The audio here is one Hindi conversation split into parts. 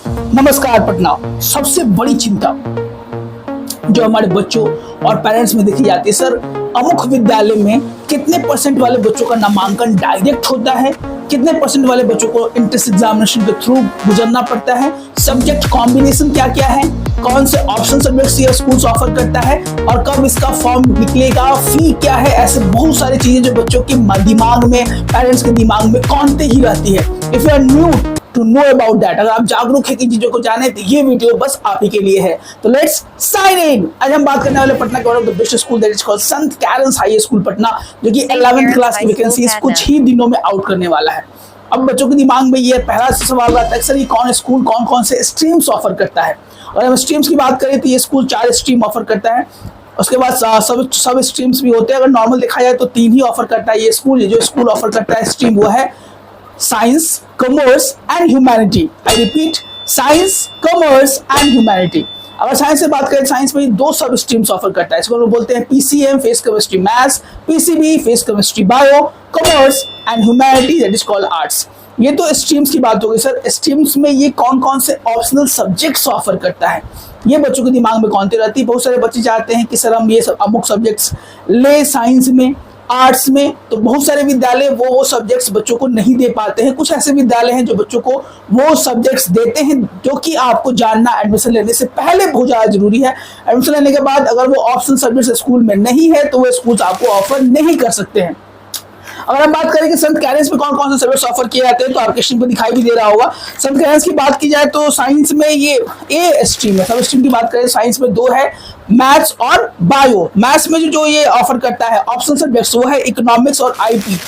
नमस्कार पटना। सबसे बड़ी चिंता जो हमारे बच्चों और पेरेंट्स में देखी जाती है, सर अमुक विद्यालय में कितने परसेंट वाले बच्चों का नामांकन डायरेक्ट होता है, कितने परसेंट वाले बच्चों को इंट्रेंस एग्जामिनेशन के थ्रू गुजरना पड़ता है, सब्जेक्ट कॉम्बिनेशन क्या क्या है, कौन से ऑप्शन सब्जेक्ट्स ये स्कूल्स ऑफर करता है और कब इसका फॉर्म निकलेगा, फी क्या है। ऐसे बहुत सारी चीजें जो बच्चों के दिमाग में, पेरेंट्स के दिमाग में कौनते ही रहती है। If you are new to know about that, अगर आप जागरूक है कि चीजों को जाने, तो ये वीडियो बस आप ही के लिए है। तो लेट्स साइन इन। आज हम बात करने वाले पटना के one of the best school that is called Sant Carens high school Patna, जो कि 11th क्लास की वैकेंसीज कुछ ही दिनों में आउट करने वाला है। अब बच्चों के दिमाग में ये पहला सवाल आता है, सर ये कौन स्कूल कौन कौन से स्ट्रीम्स ऑफर करता है। और हम स्ट्रीम्स की बात करें तो ये स्कूल 4 स्ट्रीम ऑफर करता है। उसके बाद सब स्ट्रीम्स भी होते हैं। अगर नॉर्मल देखा जाए तो 3 ही ऑफर करता है ये स्कूल। जो स्कूल ऑफर करता है स्ट्रीम वो है science, commerce and humanity. I repeat, science, commerce and humanity. अगर साइंस से बात करें, साइंस में 2 सब स्ट्रीम्स ऑफर करता है। इसको लोग बोलते हैं PCM, face chemistry maths, PCB, face chemistry bio, commerce and humanity that is called arts. ये तो स्ट्रीम्स की बात होगी। सर स्ट्रीम्स में ये कौन कौन से ऑप्शनल सब्जेक्ट्स ऑफर करता है, ये बच्चों के दिमाग में कौनते रहती है। बहुत सारे बच्चे चाहते हैं कि सर हम ये सब अमुक सब्जेक्ट्स ले साइंस में, आर्ट्स में। तो बहुत सारे विद्यालय वो सब्जेक्ट्स बच्चों को नहीं दे पाते हैं। कुछ ऐसे विद्यालय हैं जो बच्चों को वो सब्जेक्ट्स देते हैं, जो कि आपको जानना एडमिशन लेने से पहले बहुत ज़्यादा जरूरी है। एडमिशन लेने के बाद अगर वो ऑप्शनल सब्जेक्ट्स स्कूल में नहीं है तो वो स्कूल्स आपको ऑफर नहीं कर सकते हैं। अगर हम बात करें कि संत कैरेंस में कौन कौन से सब्जेक्ट्स ऑफर किए जाते हैं, तो आपके स्ट्रीम पर दिखाई भी दे रहा होगा। संत कैरेंस की बात की जाए तो साइंस में ये ए स्ट्रीम है। सब स्ट्रीम की बात करें साइंस में 2 है, मैथ्स और बायो। मैथ्स में जो ये ऑफर करता है ऑप्शनल सब्जेक्ट्स वो है इकोनॉमिक्स और आईपी,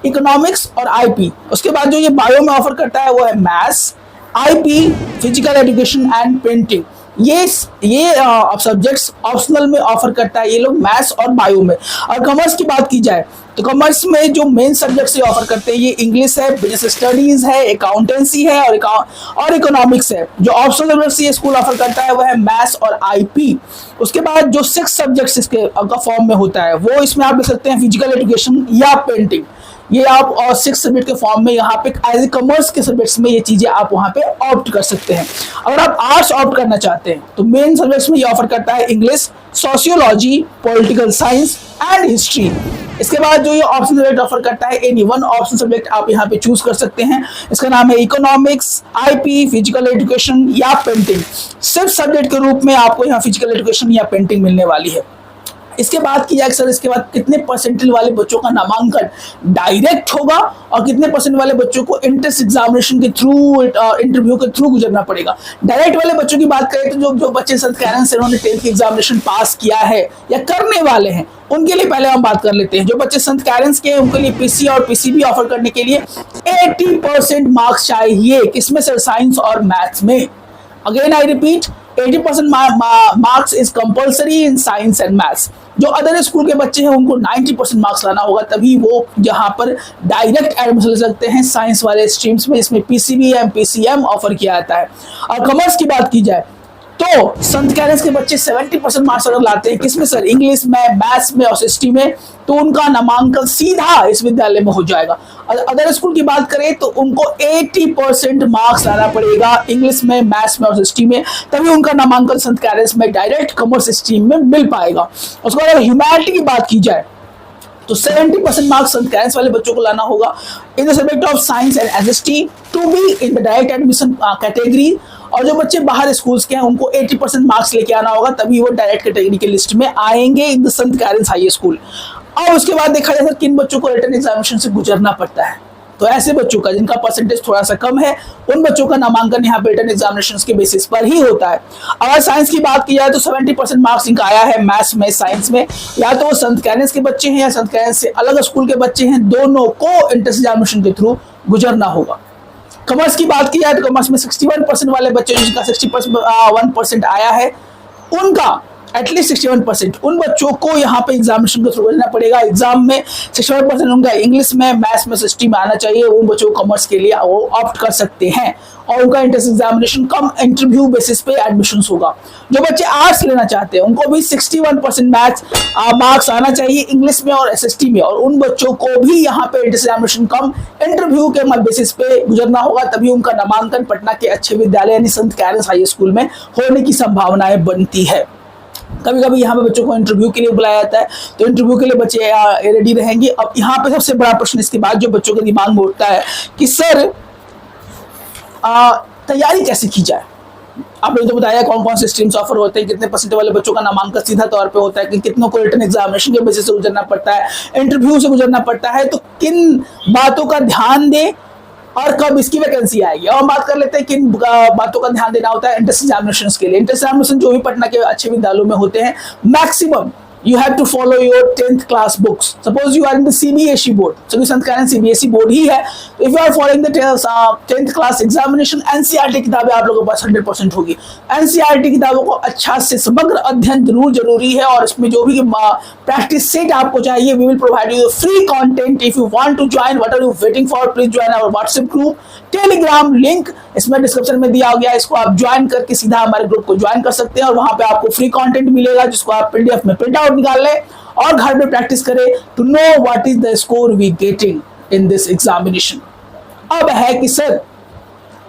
इकोनॉमिक्स और आईपी। उसके बाद जो ये बायो में ऑफर करता है वो है maths, IP, physical education and painting. ये सब्जेक्ट्स ऑप्शनल में ऑफर करता है ये लोग मैथ्स और बायो में। और कॉमर्स की बात की जाए तो कॉमर्स में जो मेन सब्जेक्ट्स ये ऑफर करते हैं ये इंग्लिश है, बिजनेस स्टडीज है, अकाउंटेंसी है और इकोनॉमिक्स है। जो ऑप्शनल सब्जेक्ट्स ये स्कूल ऑफर करता है वो है मैथ्स और आईपी। उसके बाद जो 6 सब्जेक्ट्स इसके का फॉर्म में होता है वो इसमें आप देख सकते हैं फिजिकल एजुकेशन या पेंटिंग। ये आप और 6 सब्जेक्ट के फॉर्म में यहाँ पे एज ए कॉमर्स के सब्जेक्ट्स में ये चीजें आप वहाँ पे ऑप्ट कर सकते हैं। अगर आप आर्ट्स ऑप्ट करना चाहते हैं तो मेन सब्जेक्ट्स में ये ऑफर करता है English, sociology, political science and history. इसके बाद जो ये ऑप्शन सब्जेक्ट ऑफर करता है एनी वन ऑप्शन सब्जेक्ट आप यहाँ पे चूज कर सकते हैं। इसका नाम है इकोनॉमिक्स, आईपी, फिजिकल एजुकेशन या पेंटिंग। सिर्फ सब्जेक्ट के रूप में आपको यहाँ फिजिकल एजुकेशन या पेंटिंग मिलने वाली है। इसके बाद की जाए सर इसके बाद कितने परसेंटेज वाले बच्चों का नामांकन डायरेक्ट होगा और कितने परसेंट वाले बच्चों को इंट्रेंस एग्जामिनेशन के थ्रू, इंटरव्यू के थ्रू गुजरना पड़ेगा। डायरेक्ट वाले बच्चों की बात करें तो जो बच्चे संत कैरेंस से उन्होंने 10th की एग्जामिनेशन पास किया है या करने वाले हैं उनके लिए पहले हम बात कर लेते हैं। जो बच्चे संत कैरेंस के उनके लिए पीसी और पीसीबी ऑफर करने के लिए 80% मार्क्स चाहिए। किसमें सर? साइंस और मैथ्स में। Again I repeat, 80% marks is compulsory in science and maths. जो अदर स्कूल के बच्चे हैं उनको 90% मार्क्स लाना होगा, तभी वो यहाँ पर डायरेक्ट एडमिशन ले सकते हैं साइंस वाले स्ट्रीम्स में, जिसमें पीसीबी एम पीसीएम ऑफर किया जाता है। और कॉमर्स की बात की जाए तो संत कैरेंस के बच्चे 70% मार्क्स अगर लाते हैं किसमें सर? इंग्लिश में, मैथ्स में और हिस्ट्री में, तो उनका नामांकन सीधा इस विद्यालय में हो जाएगा। अदर स्कूल की बात करें तो उनको 80% मार्क्स लाना पड़ेगा इंग्लिश में, मैथ्स में और हिस्ट्री में, तभी उनका नामांकन संत कैरेंस में डायरेक्ट कॉमर्स स्ट्रीम में मिल पाएगा। उसके बाद ह्यूमैनिटी की बात की जाए तो 70% मार्क्स संत कैरेंस वाले बच्चों को लाना होगा in the subject of science and SST to be in the direct admission category. और जो बच्चे बाहर स्कूल्स के हैं उनको 80% मार्क्स लेके आना होगा, तभी वो डायरेक्ट कैटेगरी के लिस्ट में आएंगे in the Sant Carens high school. और उसके बाद देखा जाए किन बच्चों को रिटन एग्जामिनेशन से गुजरना पड़ता है, तो ऐसे बच्चों का जिनका परसेंटेज थोड़ा सा कम है उन बच्चों का नामांकन यहाँ पे रिटन एग्जामिनेशन के बेसिस पर ही होता है। अगर साइंस की बात की जाए तो 70% मार्क्स इनका आया है मैथ्स में, साइंस में, या तो वो संत कैरेंस के बच्चे हैं या संत कैरेंस से अलग स्कूल के बच्चे हैं, दोनों को एंट्रेंस एग्जामिनेशन के थ्रू गुजरना होगा। कॉमर्स की बात की जाए तो कॉमर्स में 61% वाले बच्चे जिनका 61% आया है उनका एटलीस्ट 61%। उन बच्चों को यहाँ पे एग्जामिनेशन के थ्रू करना पड़ेगा। एग्जाम में 61% उनका इंग्लिश में, मैथ्स में, हिस्ट्री में आना चाहिए। उन बच्चों को कॉमर्स के लिए वो ऑप्ट कर सकते हैं और उनका एंट्रेंस एग्जामिनेशन कम इंटरव्यू बेसिस पे एडमिशन होगा। जो बच्चे आर्ट्स लेना चाहते हैं उनको भी 61% मैथ्स मार्क्स आना चाहिए इंग्लिश में और एसएसटी में, और उन बच्चों को भी यहाँ पे एंट्रेंस एग्जामिनेशन कम इंटरव्यू के बेसिस पे गुजरना होगा, तभी उनका नामांकन पटना के अच्छे विद्यालय यानी संत कैरेंस हाई स्कूल में होने की संभावनाएं बनती है। कभी कभी यहाँ पे बच्चों को इंटरव्यू के लिए बुलाया जाता है, तो इंटरव्यू के लिए बच्चे रेडी रहेंगे। अब यहाँ पे सबसे बड़ा प्रश्न इसके बाद जो बच्चों के दिमाग में उठता है कि सर तैयारी कैसे की जाए। आपने तो बताया कौन कौन से स्ट्रीम्स ऑफर होते हैं, कितने परसेंट वाले बच्चों का नामांकन सीधा तौर पे होता है, कि कितनों को रिटन एग्जामिनेशन के बेसिस से गुजरना पड़ता है, इंटरव्यू से गुजरना पड़ता है, तो किन बातों का ध्यान दें और कब इसकी वैकेंसी आएगी। और हम बात कर लेते हैं किन बातों का ध्यान देना होता है एंट्रेंस एग्जामिनेशन के लिए। एंट्रेंस एग्जामिनेशन जो भी पटना के अच्छे विद्यालयों में होते हैं, maximum you have to follow your 10th class books. Suppose you are in the CBSE board, so Sant Carens CBSE board ही है, तो if you are following the 10th class examination, NCERT किताबें आप लोगों के पास 100% होगी। NCERT किताबों को अच्छा से समग्र अध्ययन जरूरी है, और इसमें जो भी प्रैक्टिस सेट आपको चाहिए, we will provide you free content. If you want to join, what are you waiting for? Please join our WhatsApp group, Telegram link इसमें डिस्क्रिप्शन में दिया गया, इसको आप ज्वाइन करके सीधा हमारे ग्रुप को ज्वाइन कर सकते हैं, और वहां पे आपको फ्री कंटेंट मिलेगा जिसको आप PDF में प्रिंट आउट निकाल ले और घर में प्रैक्टिस करें to know what is the score we getting in this examination. अब है कि सर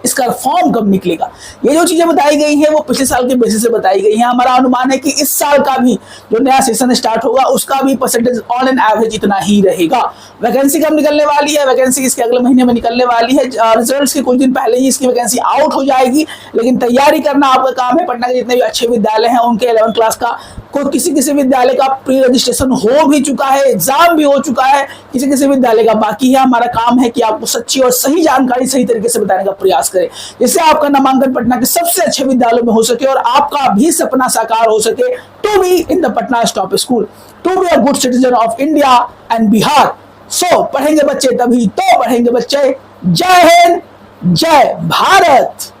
इसका फॉर्म कब निकलेगा। ये जो चीजें बताई गई हैं वो पिछले साल के बेसिस से बताई गई हैं। हमारा अनुमान है कि इस साल का भी जो नया सेशन स्टार्ट होगा उसका भी परसेंटेज ऑन एन एवरेज इतना ही रहेगा। वैकेंसी कब निकलने वाली है, वैकेंसी इसके अगले महीने में निकलने वाली है। रिजल्ट्स के कुछ दिन पहले ही इसकी वैकेंसी आउट हो जाएगी, लेकिन तैयारी करना आपका काम है। पटना के जितने भी अच्छे विद्यालय हैं उनके 11th क्लास का किसी विद्यालय का प्री रजिस्ट्रेशन हो भी चुका है, एग्जाम भी हो चुका है, किसी विद्यालय का बाकी है। हमारा काम है कि आपको सच्ची और सही जानकारी सही तरीके से बताने का प्रयास करें, जिससे आपका नामांकन पटना के सबसे अच्छे विद्यालयों में हो सके और आपका भी सपना साकार हो सके to be in the Patna top school, to be a good citizen of India and Bihar. So पढ़ेंगे बच्चे तभी तो बढ़ेंगे बच्चे। जय हिंद, जय भारत।